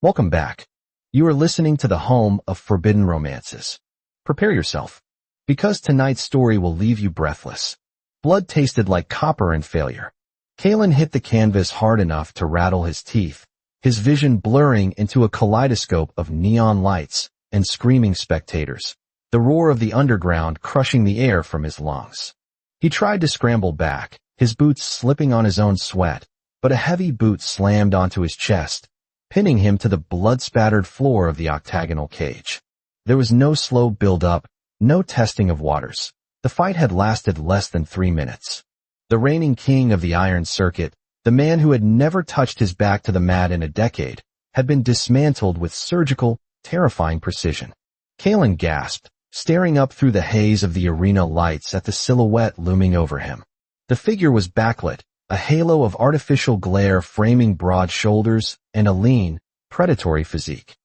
Welcome back. You are listening to the home of forbidden romances. Prepare yourself, because tonight's story will leave you breathless. Blood tasted like copper and failure. Kalen hit the canvas hard enough to rattle his teeth, his vision blurring into a kaleidoscope of neon lights and screaming spectators, the roar of the underground crushing the air from his lungs. He tried to scramble back, his boots slipping on his own sweat, but a heavy boot slammed onto his chest, pinning him to the blood-spattered floor of the octagonal cage. There was no slow build-up, no testing of waters. The fight had lasted less than 3 minutes. The reigning king of the Iron Circuit, the man who had never touched his back to the mat in a decade, had been dismantled with surgical, terrifying precision. Kalen gasped, staring up through the haze of the arena lights at the silhouette looming over him. The figure was backlit, a halo of artificial glare framing broad shoulders and a lean, predatory physique.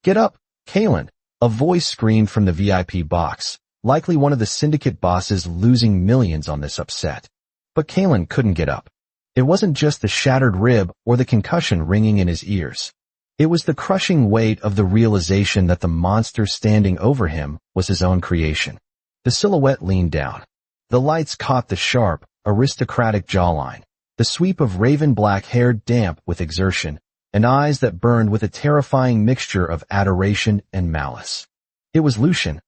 "Get up, Kalen," a voice screamed from the VIP box, likely one of the syndicate bosses losing millions on this upset. But Kalen couldn't get up. It wasn't just the shattered rib or the concussion ringing in his ears. It was the crushing weight of the realization that the monster standing over him was his own creation. The silhouette leaned down. The lights caught the sharp, aristocratic jawline, the sweep of raven-black hair damp with exertion, and eyes that burned with a terrifying mixture of adoration and malice. It was Lucian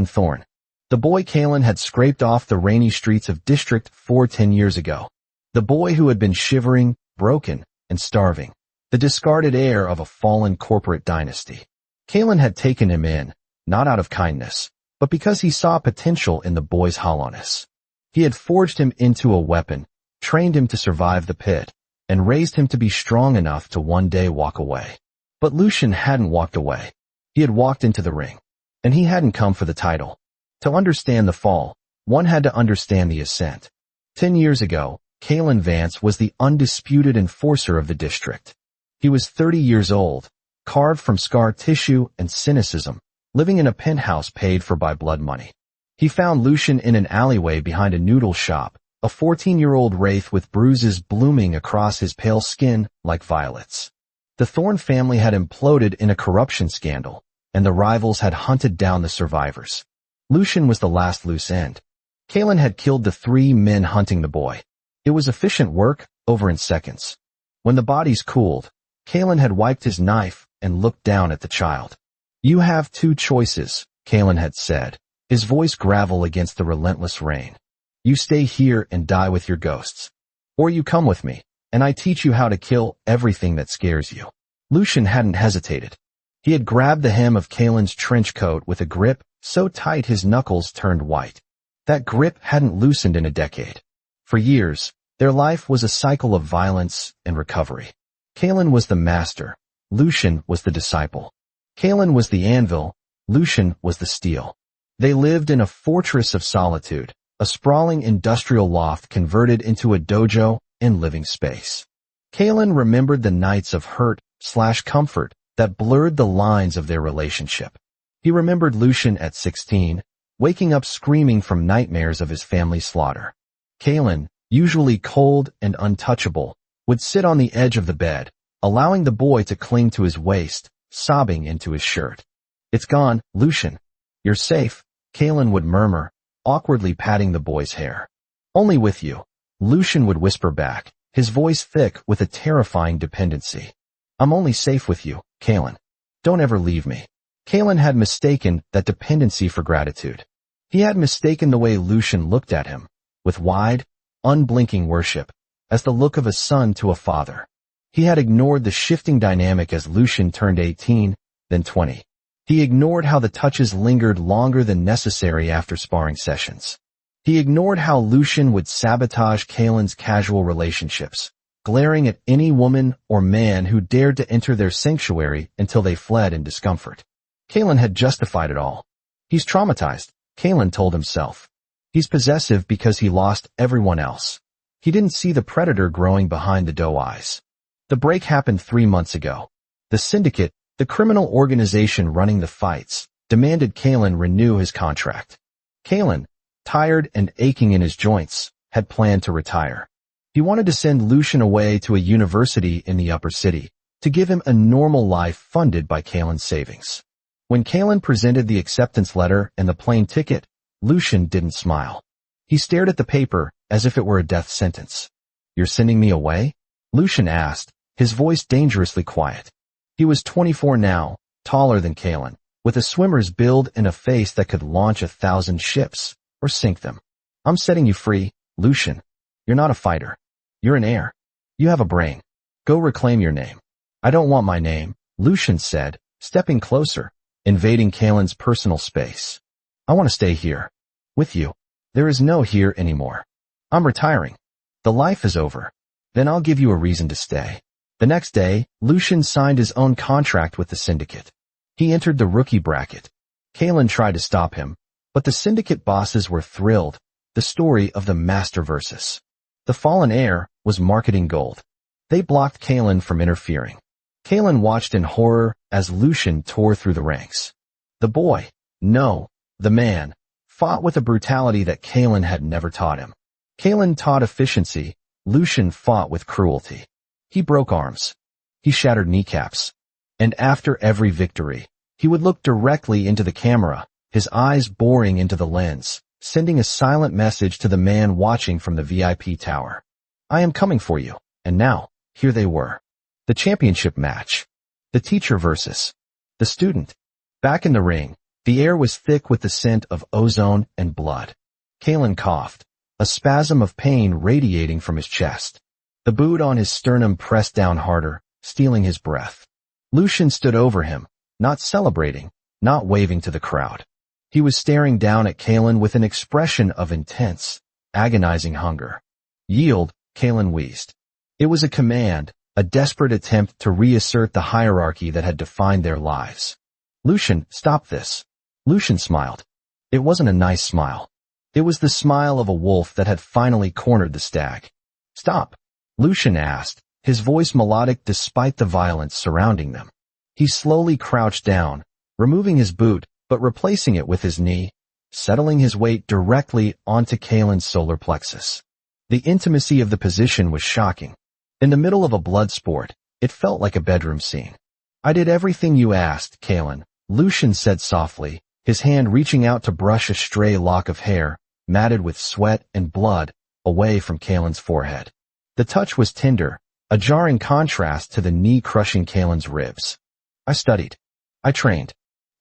Thorne, the boy Kalen had scraped off the rainy streets of District 4 10 years ago. The boy who had been shivering, broken, and starving. The discarded heir of a fallen corporate dynasty. Kalen had taken him in, not out of kindness, but because he saw potential in the boy's hollowness. He had forged him into a weapon, trained him to survive the pit, and raised him to be strong enough to one day walk away. But Lucian hadn't walked away. He had walked into the ring. And he hadn't come for the title. To understand the fall, one had to understand the ascent. 10 years ago, Kalen Vance was the undisputed enforcer of the district. He was 30 years old, carved from scar tissue and cynicism, living in a penthouse paid for by blood money. He found Lucian in an alleyway behind a noodle shop, a 14-year-old wraith with bruises blooming across his pale skin like violets. The Thorne family had imploded in a corruption scandal, and the rivals had hunted down the survivors. Lucian was the last loose end. Kalen had killed the 3 men hunting the boy. It was efficient work, over in seconds. When the bodies cooled, Kalen had wiped his knife and looked down at the child. "You have 2 choices," Kalen had said, his voice gravel against the relentless rain. "You stay here and die with your ghosts. Or you come with me, and I teach you how to kill everything that scares you." Lucian hadn't hesitated. He had grabbed the hem of Kalen's trench coat with a grip so tight his knuckles turned white. That grip hadn't loosened in a decade. For years, their life was a cycle of violence and recovery. Kalen was the master. Lucian was the disciple. Kalen was the anvil. Lucian was the steel. They lived in a fortress of solitude, a sprawling industrial loft converted into a dojo and living space. Kalen remembered the nights of hurt/comfort that blurred the lines of their relationship. He remembered Lucian at 16, waking up screaming from nightmares of his family's slaughter. Kalen, usually cold and untouchable, would sit on the edge of the bed, allowing the boy to cling to his waist, sobbing into his shirt. "It's gone, Lucian. You're safe," Kalen would murmur, awkwardly patting the boy's hair. "Only with you," Lucian would whisper back, his voice thick with a terrifying dependency. "I'm only safe with you, Kalen. Don't ever leave me." Kalen had mistaken that dependency for gratitude. He had mistaken the way Lucian looked at him, with wide, unblinking worship, as the look of a son to a father. He had ignored the shifting dynamic as Lucian turned 18, then 20. He ignored how the touches lingered longer than necessary after sparring sessions. He ignored how Lucian would sabotage Kalen's casual relationships, glaring at any woman or man who dared to enter their sanctuary until they fled in discomfort. Kalen had justified it all. He's traumatized, Kalen told himself. He's possessive because he lost everyone else. He didn't see the predator growing behind the doe eyes. The break happened 3 months ago. The syndicate, the criminal organization running the fights, demanded Kalen renew his contract. Kalen, tired and aching in his joints, had planned to retire. He wanted to send Lucian away to a university in the upper city, to give him a normal life funded by Kalen's savings. When Kalen presented the acceptance letter and the plane ticket, Lucian didn't smile. He stared at the paper as if it were a death sentence. "You're sending me away?" Lucian asked, his voice dangerously quiet. He was 24 now, taller than Kalen, with a swimmer's build and a face that could launch 1,000 ships, or sink them. "I'm setting you free, Lucian. You're not a fighter. You're an heir. You have a brain. Go reclaim your name." "I don't want my name," Lucian said, stepping closer, invading Kalen's personal space. "I want to stay here. With you. There is no here anymore. I'm retiring. The life is over. Then I'll give you a reason to stay." The next day, Lucian signed his own contract with the syndicate. He entered the rookie bracket. Kalen tried to stop him, but the syndicate bosses were thrilled. The story of the Master Versus. The fallen heir was marketing gold. They blocked Kalen from interfering. Kalen watched in horror as Lucian tore through the ranks. The boy, no, the man, fought with a brutality that Kalen had never taught him. Kalen taught efficiency, Lucian fought with cruelty. He broke arms. He shattered kneecaps. And after every victory, he would look directly into the camera, his eyes boring into the lens, sending a silent message to the man watching from the VIP tower. "I am coming for you." And now, here they were. The championship match. The teacher versus the student. Back in the ring, the air was thick with the scent of ozone and blood. Kalen coughed, a spasm of pain radiating from his chest. The boot on his sternum pressed down harder, stealing his breath. Lucian stood over him, not celebrating, not waving to the crowd. He was staring down at Kalen with an expression of intense, agonizing hunger. "Yield," Kalen wheezed. It was a command, a desperate attempt to reassert the hierarchy that had defined their lives. "Lucian, stop this." Lucian smiled. It wasn't a nice smile. It was the smile of a wolf that had finally cornered the stag. "Stop," Lucian asked, his voice melodic despite the violence surrounding them. He slowly crouched down, removing his boot, but replacing it with his knee, settling his weight directly onto Kalen's solar plexus. The intimacy of the position was shocking. In the middle of a blood sport, it felt like a bedroom scene. "I did everything you asked, Kalen," Lucian said softly, his hand reaching out to brush a stray lock of hair, matted with sweat and blood, away from Kalen's forehead. The touch was tender, a jarring contrast to the knee-crushing Kalen's ribs. "I studied. I trained.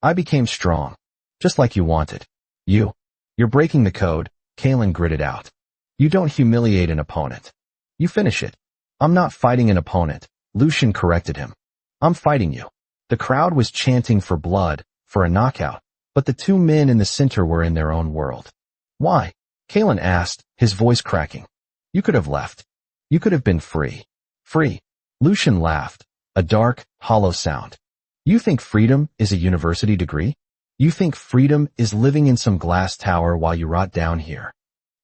I became strong. Just like you wanted. You're breaking the code," Kalen gritted out. "You don't humiliate an opponent. You finish it." "I'm not fighting an opponent," Lucian corrected him. "I'm fighting you." The crowd was chanting for blood, for a knockout, but the two men in the center were in their own world. "Why?" Kalen asked, his voice cracking. "You could have left. You could have been free." "Free?" Lucian laughed, a dark, hollow sound. "You think freedom is a university degree? You think freedom is living in some glass tower while you rot down here?"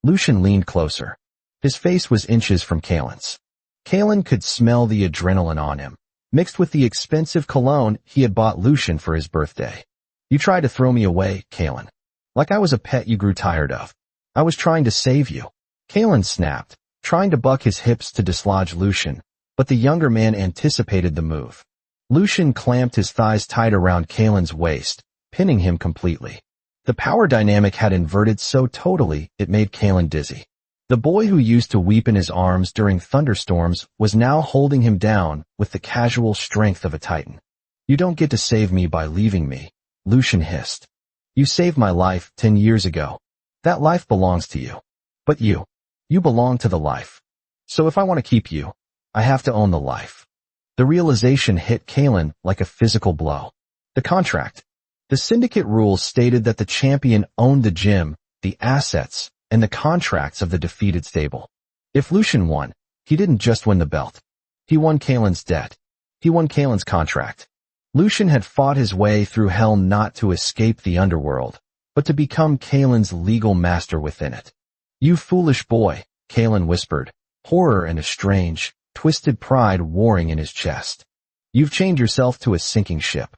Lucian leaned closer. His face was inches from Kalen's. Kalen could smell the adrenaline on him, mixed with the expensive cologne he had bought Lucian for his birthday. "You tried to throw me away, Kalen. Like I was a pet you grew tired of. I was trying to save you." Kalen snapped, trying to buck his hips to dislodge Lucian, but the younger man anticipated the move. Lucian clamped his thighs tight around Kalen's waist, pinning him completely. The power dynamic had inverted so totally it made Kalen dizzy. The boy who used to weep in his arms during thunderstorms was now holding him down with the casual strength of a titan. "You don't get to save me by leaving me," Lucian hissed. "You saved my life 10 years ago. That life belongs to you. But you belong to the life. So if I want to keep you, I have to own the life." The realization hit Kalen like a physical blow. The contract. The syndicate rules stated that the champion owned the gym, the assets, and the contracts of the defeated stable. If Lucian won, he didn't just win the belt. He won Kalen's debt. He won Kalen's contract. Lucian had fought his way through hell not to escape the underworld, but to become Kalen's legal master within it. "You foolish boy," Kalen whispered, horror and a strange, twisted pride warring in his chest. "You've chained yourself to a sinking ship."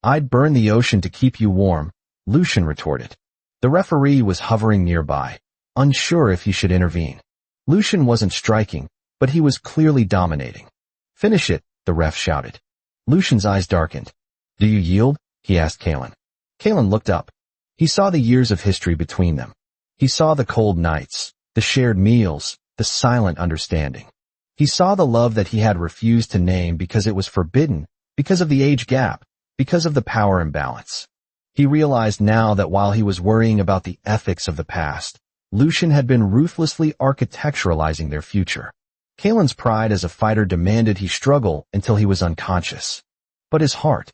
"I'd burn the ocean to keep you warm," Lucian retorted. The referee was hovering nearby, unsure if he should intervene. Lucian wasn't striking, but he was clearly dominating. "Finish it," the ref shouted. Lucian's eyes darkened. Do you yield? He asked Kaylin. Kaylin looked up. He saw the years of history between them. He saw the cold nights, the shared meals, the silent understanding. He saw the love that he had refused to name because it was forbidden, because of the age gap, because of the power imbalance. He realized now that while he was worrying about the ethics of the past, Lucian had been ruthlessly architecturalizing their future. Kaylin's pride as a fighter demanded he struggle until he was unconscious. But his heart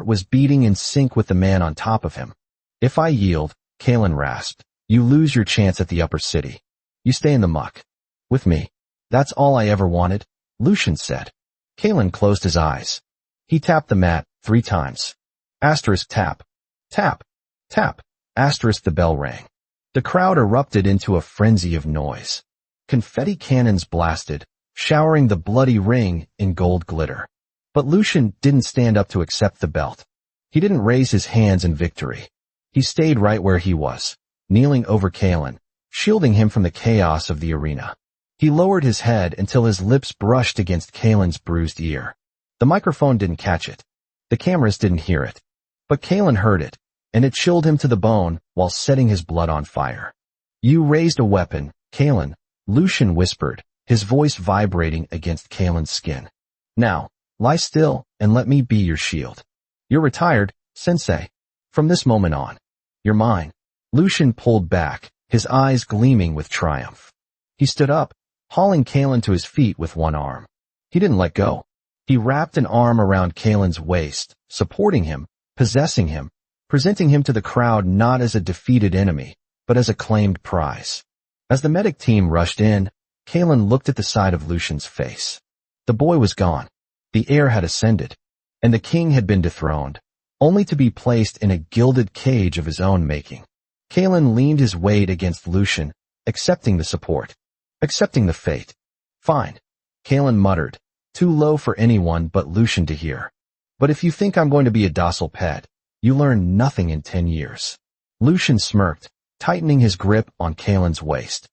was beating in sync with the man on top of him. If I yield, Kaylin rasped, you lose your chance at the upper city. You stay in the muck. With me. That's all I ever wanted, Lucian said. Kaylin closed his eyes. He tapped the mat 3 times. Asterisk tap. Tap. Tap. Asterisk the bell rang. The crowd erupted into a frenzy of noise. Confetti cannons blasted, showering the bloody ring in gold glitter. But Lucian didn't stand up to accept the belt. He didn't raise his hands in victory. He stayed right where he was, kneeling over Kaylin, shielding him from the chaos of the arena. He lowered his head until his lips brushed against Kaylin's bruised ear. The microphone didn't catch it. The cameras didn't hear it. But Kaylin heard it, and it chilled him to the bone while setting his blood on fire. You raised a weapon, Kaylin, Lucian whispered, his voice vibrating against Kaylin's skin. Now, lie still and let me be your shield. You're retired, Sensei. From this moment on, you're mine. Lucian pulled back, his eyes gleaming with triumph. He stood up, hauling Kaylin to his feet with one arm. He didn't let go. He wrapped an arm around Kaylin's waist, supporting him, possessing him, presenting him to the crowd not as a defeated enemy, but as a claimed prize. As the medic team rushed in, Kaylin looked at the side of Lucian's face. The boy was gone. The heir had ascended, and the king had been dethroned, only to be placed in a gilded cage of his own making. Kaylin leaned his weight against Lucian, accepting the support, accepting the fate. Fine, Kaylin muttered, too low for anyone but Lucian to hear. But if you think I'm going to be a docile pet, you learn nothing in 10 years. Lucian smirked, tightening his grip on Kaylin's waist.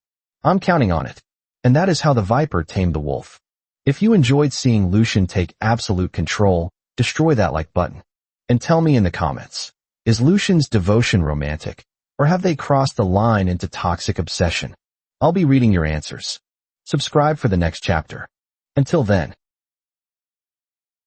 I'm counting on it. And that is how the viper tamed the wolf. If you enjoyed seeing Lucian take absolute control, destroy that like button. And tell me in the comments, is Lucian's devotion romantic, or have they crossed the line into toxic obsession? I'll be reading your answers. Subscribe for the next chapter. Until then,